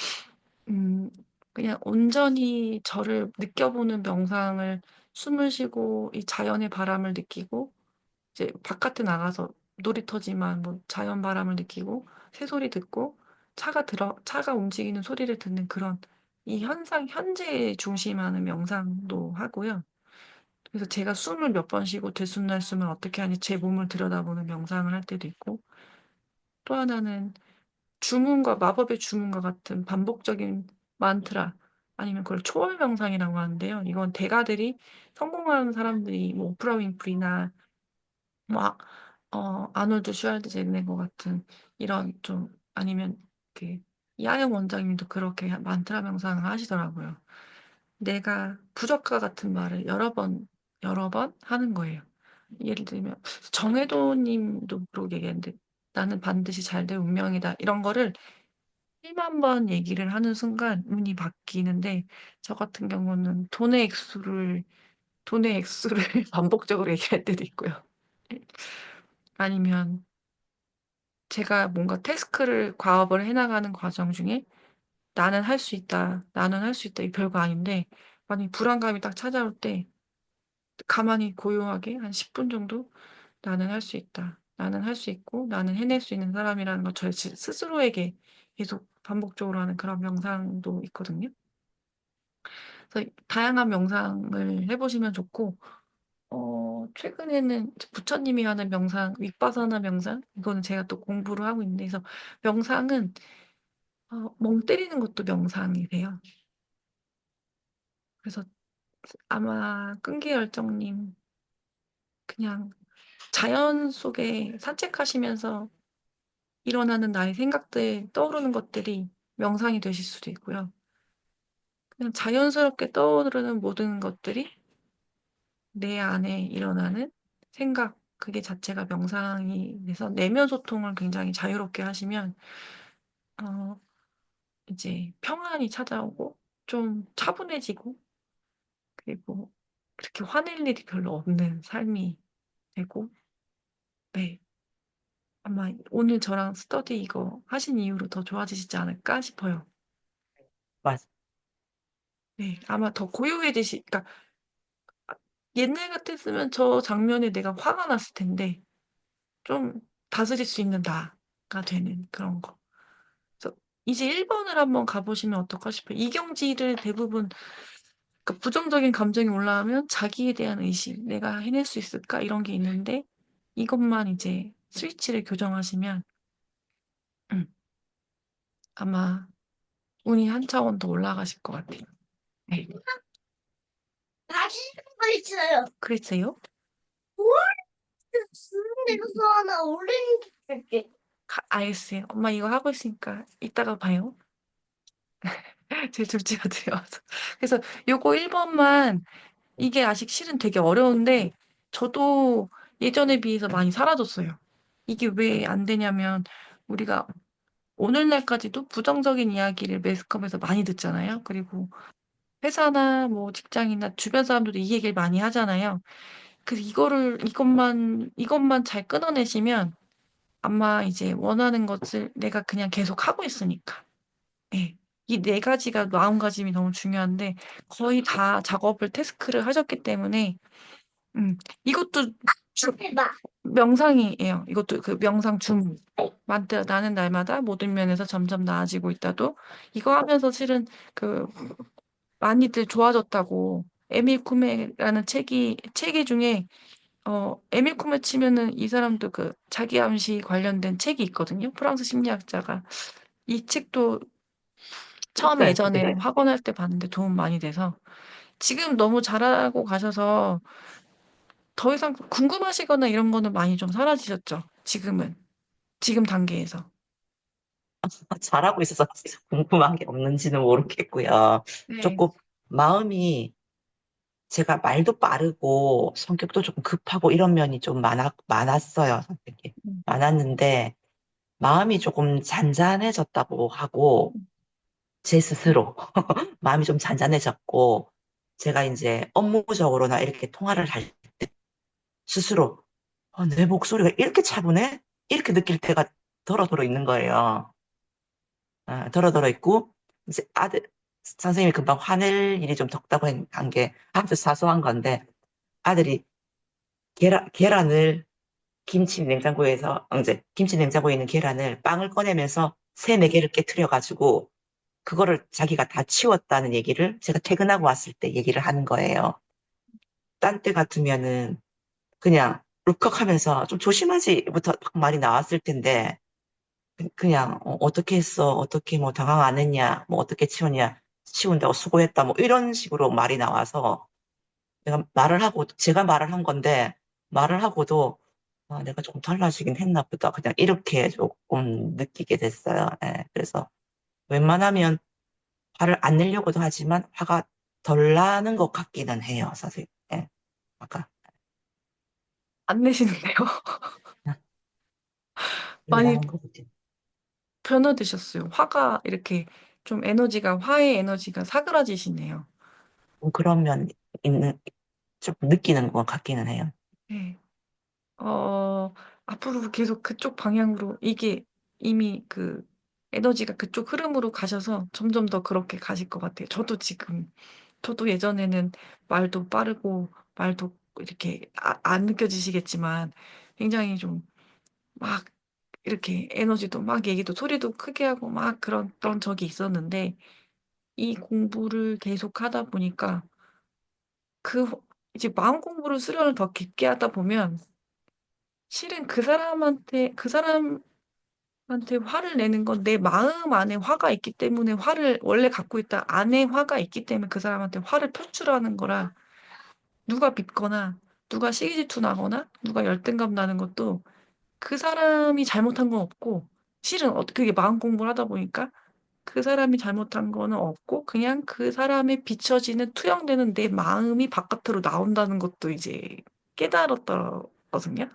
음 그냥 온전히 저를 느껴보는 명상을 숨을 쉬고 이 자연의 바람을 느끼고 이제 바깥에 나가서 놀이터지만 뭐 자연 바람을 느끼고 새소리 듣고 차가 움직이는 소리를 듣는 그런 이 현상 현재에 중심하는 명상도 하고요. 그래서 제가 숨을 몇 번 쉬고 들숨날숨을 어떻게 하니 제 몸을 들여다보는 명상을 할 때도 있고 또 하나는 주문과 마법의 주문과 같은 반복적인 만트라 아니면 그걸 초월 명상이라고 하는데요. 이건 대가들이 성공한 사람들이 뭐 오프라 윈프리나 뭐 아놀드 슈왈드제네거 같은 이런 좀 아니면 그 이하영 원장님도 그렇게 만트라 명상을 하시더라고요. 내가 부적과 같은 말을 여러 번 하는 거예요. 예를 들면 정혜도님도 그러고 얘기했는데 나는 반드시 잘 될 운명이다. 이런 거를 1만 번 얘기를 하는 순간 운이 바뀌는데 저 같은 경우는 돈의 액수를 반복적으로 얘기할 때도 있고요. 아니면 제가 뭔가 과업을 해나가는 과정 중에 나는 할 수 있다, 나는 할 수 있다, 이 별거 아닌데, 만약 불안감이 딱 찾아올 때, 가만히 고요하게 한 10분 정도 나는 할 수 있다, 나는 할 수 있고, 나는 해낼 수 있는 사람이라는 걸 저희 스스로에게 계속 반복적으로 하는 그런 명상도 있거든요. 그래서 다양한 명상을 해보시면 좋고, 최근에는 부처님이 하는 명상, 윗바사나 명상, 이거는 제가 또 공부를 하고 있는데, 그래서 명상은 멍 때리는 것도 명상이세요. 그래서 아마 끈기열정님 그냥 자연 속에 산책하시면서 일어나는 나의 생각들, 떠오르는 것들이 명상이 되실 수도 있고요. 그냥 자연스럽게 떠오르는 모든 것들이 내 안에 일어나는 생각, 그게 자체가 명상이 돼서 내면 소통을 굉장히 자유롭게 하시면, 어, 이제 평안이 찾아오고 좀 차분해지고 그리고 그렇게 화낼 일이 별로 없는 삶이 되고, 네. 아마 오늘 저랑 스터디 이거 하신 이후로 더 좋아지시지 않을까 싶어요. 맞, 네. 아마 더 그러니까 옛날 같았으면 저 장면에 내가 화가 났을 텐데, 좀 다스릴 수 있는 나가 되는 그런 거. 그래서 이제 1번을 한번 가보시면 어떨까 싶어요. 이경지를 대부분, 그러니까 부정적인 감정이 올라오면 자기에 대한 의식, 내가 해낼 수 있을까? 이런 게 있는데, 이것만 이제 스위치를 교정하시면, 음, 아마 운이 한 차원 더 올라가실 것 같아요. 네. 맛있는 거 있어요. 그랬어요? 내가 하나 오렌지 줄게. 알겠어요. 엄마 이거 하고 있으니까 이따가 봐요. 제 둘째 아들이어서. 그래서 요거 1번만 이게 아직 실은 되게 어려운데 저도 예전에 비해서 많이 사라졌어요. 이게 왜 안 되냐면 우리가 오늘날까지도 부정적인 이야기를 매스컴에서 많이 듣잖아요. 그리고 회사나 뭐 직장이나 주변 사람들도 이 얘기를 많이 하잖아요. 그래서 이것만 잘 끊어내시면 아마 이제 원하는 것을 내가 그냥 계속 하고 있으니까. 예. 이 네 가지가 마음가짐이 너무 중요한데 거의 다 작업을 태스크를 하셨기 때문에 이것도 해봐. 명상이에요. 이것도 그 명상 중 나는 날마다 모든 면에서 점점 나아지고 있다도 이거 하면서 실은 그 많이들 좋아졌다고 에밀 쿠메라는 책이 중에 에밀 쿠메 치면은 이 사람도 그 자기 암시 관련된 책이 있거든요. 프랑스 심리학자가 이 책도 처음에 있어요, 집에. 예전에 학원 할 때 봤는데 도움 많이 돼서 지금 너무 잘하고 가셔서 더 이상 궁금하시거나 이런 거는 많이 좀 사라지셨죠. 지금은. 지금 단계에서. 잘하고 있어서 궁금한 게 없는지는 모르겠고요. 네. 조금 마음이 제가 말도 빠르고 성격도 조금 급하고 이런 면이 좀 많았어요, 선생님. 음. 많았는데 마음이 조금 잔잔해졌다고 하고 제 스스로 마음이 좀 잔잔해졌고 제가 이제 업무적으로나 이렇게 통화를 할 때 스스로 내 목소리가 이렇게 차분해? 이렇게 느낄 때가 더러더러 있는 거예요. 더러더러 있고 이제 선생님이 금방 화낼 일이 좀 적다고 한 게 아주 사소한 건데 아들이 계란을 김치 냉장고에 있는 계란을 빵을 꺼내면서 세네 개를 깨트려 가지고 그거를 자기가 다 치웠다는 얘기를 제가 퇴근하고 왔을 때 얘기를 하는 거예요. 딴 때 같으면은 그냥 울컥하면서 좀 조심하지부터 막 말이 나왔을 텐데 그냥 떻게 했어? 어떻게 뭐 당황 안 했냐? 뭐 어떻게 치웠냐? 치운다고 수고했다. 뭐 이런 식으로 말이 나와서 제가 말을 한 건데 말을 하고도 내가 조금 달라지긴 했나 보다. 그냥 이렇게 조금 느끼게 됐어요. 예, 그래서 웬만하면 화를 안 내려고도 하지만 화가 덜 나는 것 같기는 해요, 사실. 예, 아까. 안 내시는데요. 덜 많이 나는 것 같아요. 변화되셨어요. 화가 이렇게 좀 화의 에너지가 사그라지시네요. 그런 면 있는, 좀 느끼는 것 같기는 해요. 네. 앞으로 계속 그쪽 방향으로 이게 이미 그 에너지가 그쪽 흐름으로 가셔서 점점 더 그렇게 가실 것 같아요. 저도 예전에는 말도 빠르고 말도 이렇게 안 느껴지시겠지만 굉장히 좀 막 이렇게 에너지도 막 얘기도 소리도 크게 하고 막 그랬던 적이 있었는데 이 공부를 계속하다 보니까 그 이제 마음 공부를 수련을 더 깊게 하다 보면 실은 그 사람한테 화를 내는 건 내 마음 안에 화가 있기 때문에 화를 원래 갖고 있다 안에 화가 있기 때문에 그 사람한테 화를 표출하는 거라 누가 밉거나 누가 시기 질투나거나 누가 열등감 나는 것도 그 사람이 잘못한 건 없고 실은 그게 마음 공부를 하다 보니까 그 사람이 잘못한 거는 없고 그냥 그 사람에 비춰지는 투영되는 내 마음이 바깥으로 나온다는 것도 이제 깨달았거든요.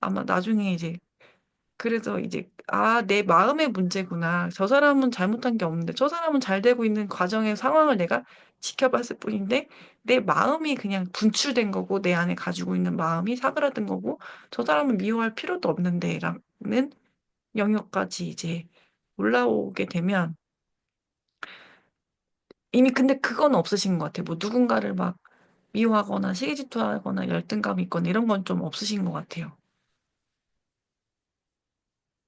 아마 나중에 이제 그래서 이제 '아 내 마음의 문제구나. 저 사람은 잘못한 게 없는데 저 사람은 잘 되고 있는 과정의 상황을 내가 지켜봤을 뿐인데 내 마음이 그냥 분출된 거고 내 안에 가지고 있는 마음이 사그라든 거고 저 사람을 미워할 필요도 없는데.'라는 영역까지 이제 올라오게 되면 이미 근데 그건 없으신 것 같아요. 뭐 누군가를 막 미워하거나 시기 질투하거나 열등감이 있거나 이런 건 좀 없으신 것 같아요.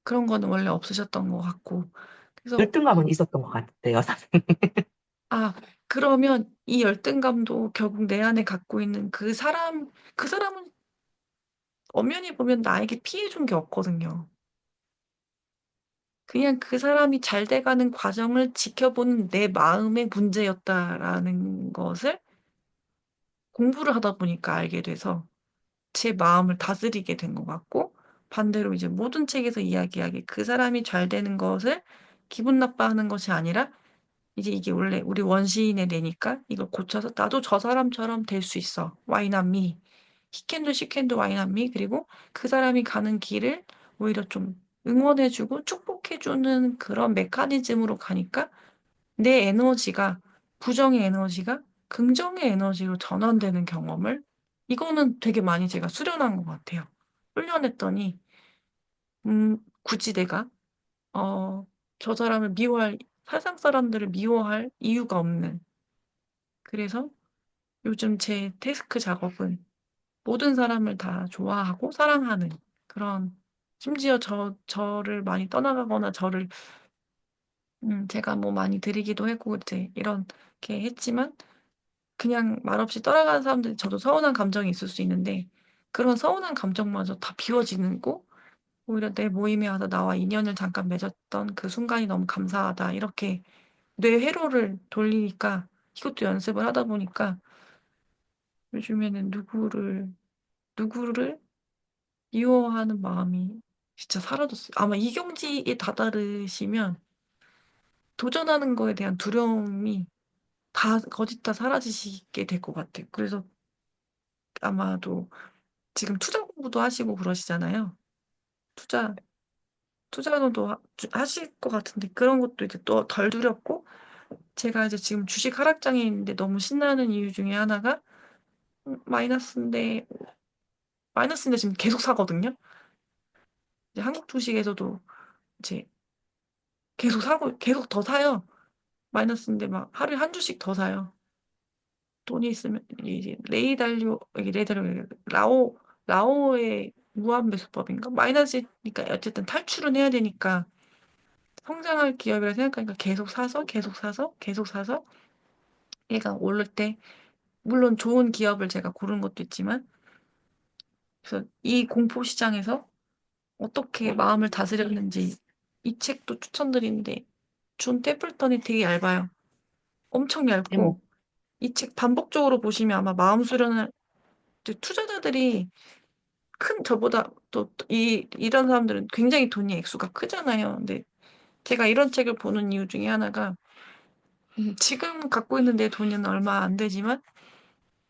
그런 거는 원래 없으셨던 것 같고. 그래서 열등감은 있었던 것 같아요, 선생님. 아 그러면 이 열등감도 결국 내 안에 갖고 있는 그 사람은 엄연히 보면 나에게 피해 준 게 없거든요. 그냥 그 사람이 잘 돼 가는 과정을 지켜보는 내 마음의 문제였다라는 것을 공부를 하다 보니까 알게 돼서 제 마음을 다스리게 된 것 같고 반대로 이제 모든 책에서 이야기하길 그 사람이 잘 되는 것을 기분 나빠하는 것이 아니라 이제 이게 원래 우리 원시인의 뇌니까 이걸 고쳐서 나도 저 사람처럼 될 수 있어. Why not me? He can do, she can do, why not me? 그리고 그 사람이 가는 길을 오히려 좀 응원해주고 축복해주는 그런 메커니즘으로 가니까 내 에너지가, 부정의 에너지가 긍정의 에너지로 전환되는 경험을 이거는 되게 많이 제가 수련한 것 같아요. 훈련했더니 굳이 내가 어, 저 사람을 미워할, 세상 사람들을 미워할 이유가 없는. 그래서 요즘 제 태스크 작업은 모든 사람을 다 좋아하고 사랑하는 그런, 심지어 저를 많이 떠나가거나 저를, 제가 뭐 많이 드리기도 했고, 이제 이렇게 했지만, 그냥 말없이 떠나가는 사람들이 저도 서운한 감정이 있을 수 있는데, 그런 서운한 감정마저 다 비워지는 거, 오히려 내 모임에 와서 나와 인연을 잠깐 맺었던 그 순간이 너무 감사하다. 이렇게 뇌 회로를 돌리니까 이것도 연습을 하다 보니까 요즘에는 누구를 미워하는 마음이 진짜 사라졌어요. 아마 이경지에 다다르시면 도전하는 거에 대한 두려움이 다 거짓 다 사라지시게 될 것 같아요. 그래서 아마도 지금 투자 공부도 하시고 그러시잖아요. 투자, 투자도 하실 것 같은데 그런 것도 이제 또 덜 두렵고, 제가 이제 지금 주식 하락장에 있는데 너무 신나는 이유 중에 하나가 마이너스인데, 지금 계속 사거든요. 이제 한국 주식에서도 이제 계속 사고 계속 더 사요. 마이너스인데 막 하루에 한 주씩 더 사요. 돈이 있으면 이제 레이달료, 이게 레이달료, 라오의 무한배수법인가? 마이너스니까 어쨌든 탈출은 해야 되니까 성장할 기업이라 생각하니까 계속 사서 계속 사서 계속 사서 얘가 오를 때, 물론 좋은 기업을 제가 고른 것도 있지만, 그래서 이 공포 시장에서 어떻게 마음을 다스렸는지 이 책도 추천드리는데, 존 테플턴이 되게 얇아요. 엄청 얇고 제목, 이 책 반복적으로 보시면 아마 마음 수련을, 투자자들이 큰 저보다 또 이런 사람들은 굉장히 돈이 액수가 크잖아요. 근데 제가 이런 책을 보는 이유 중에 하나가 지금 갖고 있는 내 돈은 얼마 안 되지만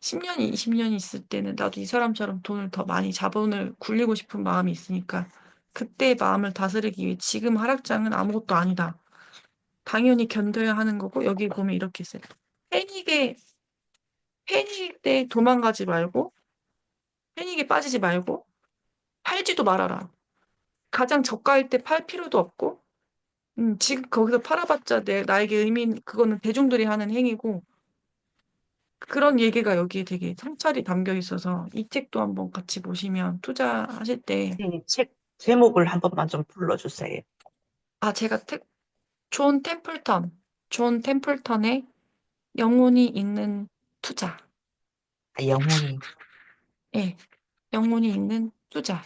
10년이 20년이 있을 때는 나도 이 사람처럼 돈을 더 많이 자본을 굴리고 싶은 마음이 있으니까 그때 마음을 다스리기 위해 지금 하락장은 아무것도 아니다. 당연히 견뎌야 하는 거고, 여기 보면 이렇게 써요. 패닉에 패닉에 도망가지 말고, 패닉에 빠지지 말고 팔지도 말아라. 가장 저가일 때 팔 필요도 없고, 지금 거기서 팔아봤자 나에게 그거는 대중들이 하는 행위고, 그런 얘기가 여기에 되게 성찰이 담겨 있어서 이 책도 한번 같이 보시면 투자하실 때, 이 책 제목을 한 번만 좀 불러주세요. 아, 제가 존 템플턴의 영혼이 있는 투자. 아, 영혼이. 예, 영혼이 있는 투자.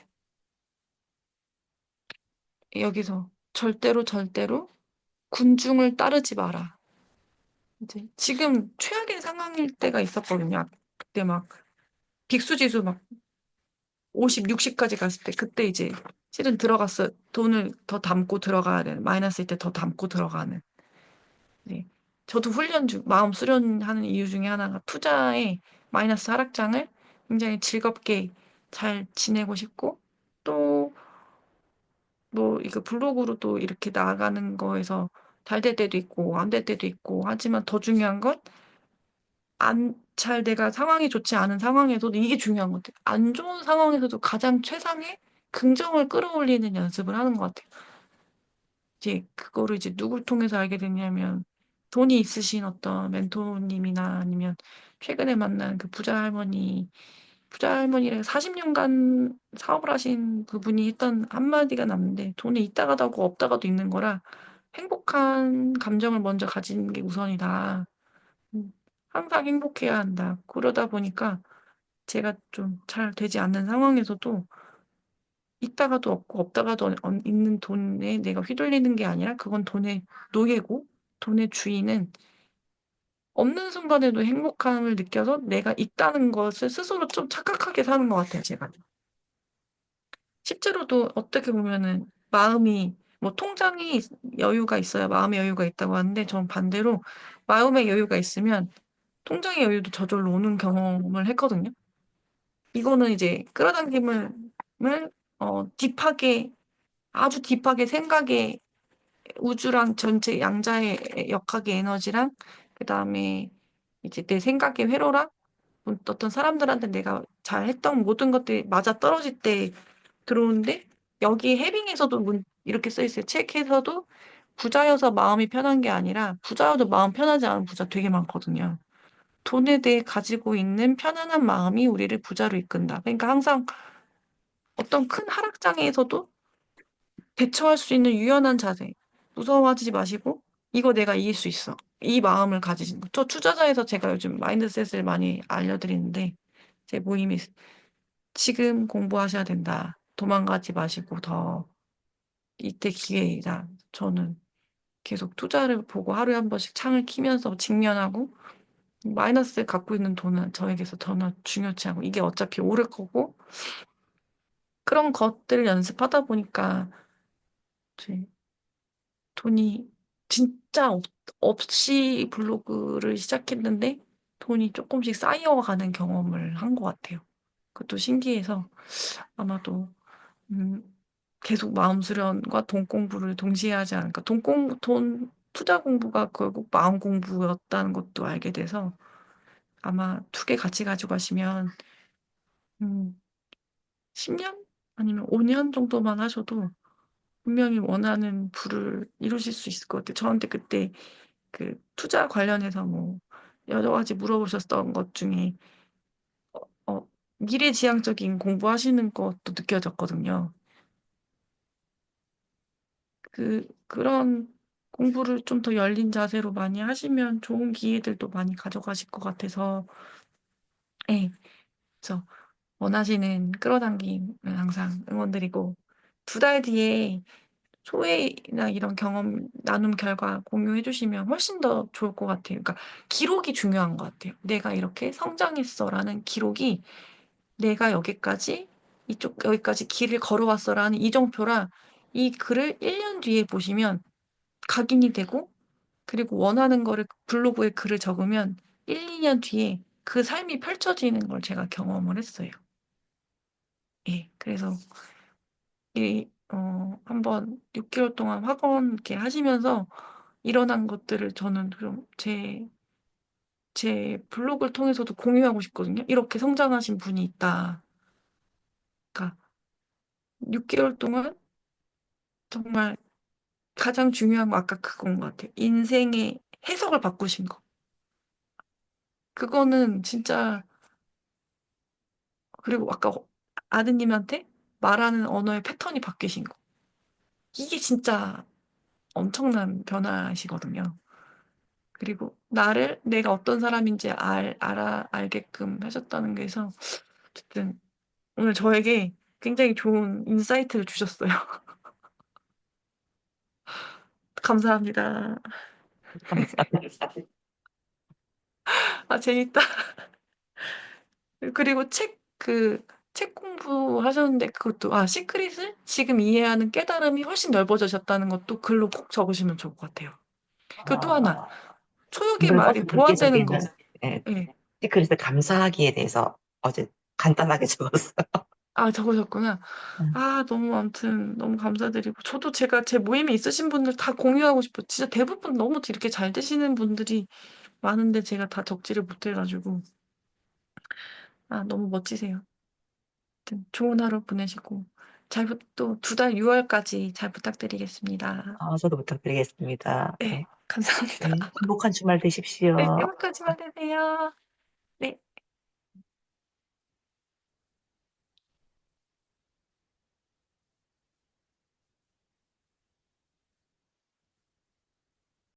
여기서 절대로 군중을 따르지 마라. 이제 지금 최악의 상황일 때가 있었거든요. 그때 막 빅수지수 막 50, 60까지 갔을 때, 그때 이제 실은 들어갔어. 돈을 더 담고 들어가야 되는, 마이너스일 때 더 담고 들어가는. 네. 저도 마음 수련하는 이유 중에 하나가 투자의 마이너스 하락장을 굉장히 즐겁게 잘 지내고 싶고, 또 뭐 이거 블로그로도 이렇게 나가는 거에서 잘 될 때도 있고 안 될 때도 있고 하지만, 더 중요한 건 내가 상황이 좋지 않은 상황에서도 이게 중요한 것 같아요. 안 좋은 상황에서도 가장 최상의 긍정을 끌어올리는 연습을 하는 것 같아요. 이제 그거를 이제 누굴 통해서 알게 됐냐면, 돈이 있으신 어떤 멘토님이나 아니면 최근에 만난 그 부자 할머니랑 40년간 사업을 하신 그분이 했던 한마디가 남는데, 돈이 있다가도 하고 없다가도 있는 거라 행복한 감정을 먼저 가지는 게 우선이다. 음, 항상 행복해야 한다. 그러다 보니까 제가 좀 잘 되지 않는 상황에서도 있다가도 없고 없다가도 있는 돈에 내가 휘둘리는 게 아니라 그건 돈의 노예고, 돈의 주인은 없는 순간에도 행복함을 느껴서 내가 있다는 것을 스스로 좀 착각하게 사는 것 같아요, 제가. 실제로도 어떻게 보면은 마음이 뭐 통장이 여유가 있어야 마음의 여유가 있다고 하는데 전 반대로 마음의 여유가 있으면 통장의 여유도 저절로 오는 경험을 했거든요. 이거는 이제 끌어당김을 딥하게 아주 딥하게 생각의 우주랑 전체 양자의 역학의 에너지랑 그다음에 이제 내 생각의 회로랑 어떤 사람들한테 내가 잘했던 모든 것들이 맞아 떨어질 때 들어오는데 여기 해빙에서도 이렇게 써 있어요. 책에서도 부자여서 마음이 편한 게 아니라 부자여도 마음 편하지 않은 부자 되게 많거든요. 돈에 대해 가지고 있는 편안한 마음이 우리를 부자로 이끈다. 그러니까 항상 어떤 큰 하락장에서도 대처할 수 있는 유연한 자세. 무서워하지 마시고 이거 내가 이길 수 있어. 이 마음을 가지신 거. 저 투자자에서 제가 요즘 마인드셋을 많이 알려드리는데 제 모임이 지금 공부하셔야 된다. 도망가지 마시고 더 이때 기회이다. 저는 계속 투자를 보고 하루에 한 번씩 창을 키면서 직면하고 마이너스 갖고 있는 돈은 저에게서 전혀 중요치 않고 이게 어차피 오를 거고 그런 것들을 연습하다 보니까 이제 돈이 진짜 없이 블로그를 시작했는데 돈이 조금씩 쌓여가는 경험을 한 것 같아요. 그것도 신기해서 아마도 음, 계속 마음 수련과 돈 공부를 동시에 하지 않을까. 돈 투자 공부가 결국 마음 공부였다는 것도 알게 돼서 아마 두 개 같이 가지고 가시면 음, 10년 아니면 5년 정도만 하셔도 분명히 원하는 부를 이루실 수 있을 것 같아요. 저한테 그때 그 투자 관련해서 뭐 여러 가지 물어보셨던 것 중에 미래지향적인 공부하시는 것도 느껴졌거든요. 그런 공부를 좀 더 열린 자세로 많이 하시면 좋은 기회들도 많이 가져가실 것 같아서, 예, 그래서 원하시는 끌어당김을 항상 응원드리고, 두 달 뒤에 소회나 이런 경험 나눔 결과 공유해 주시면 훨씬 더 좋을 것 같아요. 그러니까 기록이 중요한 것 같아요. 내가 이렇게 성장했어라는 기록이 내가 여기까지 길을 걸어왔어라는 이정표라 이 글을 1년 뒤에 보시면 각인이 되고 그리고 원하는 거를 블로그에 글을 적으면 1, 2년 뒤에 그 삶이 펼쳐지는 걸 제가 경험을 했어요. 예. 그래서 한번 6개월 동안 학원 이렇게 하시면서 일어난 것들을 저는 좀 제 블로그를 통해서도 공유하고 싶거든요. 이렇게 성장하신 분이 있다. 그러니까 6개월 동안 정말 가장 중요한 거 아까 그건 것 같아요. 인생의 해석을 바꾸신 거. 그거는 진짜 그리고 아까 아드님한테 말하는 언어의 패턴이 바뀌신 거. 이게 진짜 엄청난 변화시거든요. 그리고 나를 내가 어떤 사람인지 알게끔 하셨다는 게서 어쨌든 오늘 저에게 굉장히 좋은 인사이트를 주셨어요. 감사합니다. 감사합니다. 아, 재밌다. 그리고 책 공부하셨는데 그것도, 시크릿을 지금 이해하는 깨달음이 훨씬 넓어지셨다는 것도 글로 꼭 적으시면 좋을 것 같아요. 그리고 또 하나, 초역의 오늘 말이 어제 늦게 보완되는 적긴 거. 예, 예. 시크릿을 감사하기에 대해서 어제 간단하게 적었어요. 적으셨구나. 너무 아무튼 너무 감사드리고 저도 제가 제 모임에 있으신 분들 다 공유하고 싶어요. 진짜 대부분 너무 이렇게 잘 되시는 분들이 많은데 제가 다 적지를 못해 가지고 너무 멋지세요. 아무튼 좋은 하루 보내시고 또 두 달 6월까지 잘 부탁드리겠습니다. 저도 부탁드리겠습니다. 네. 감사합니다. 네, 행복한 주말 네. 되십시오. 행복한 주말 되세요. 네.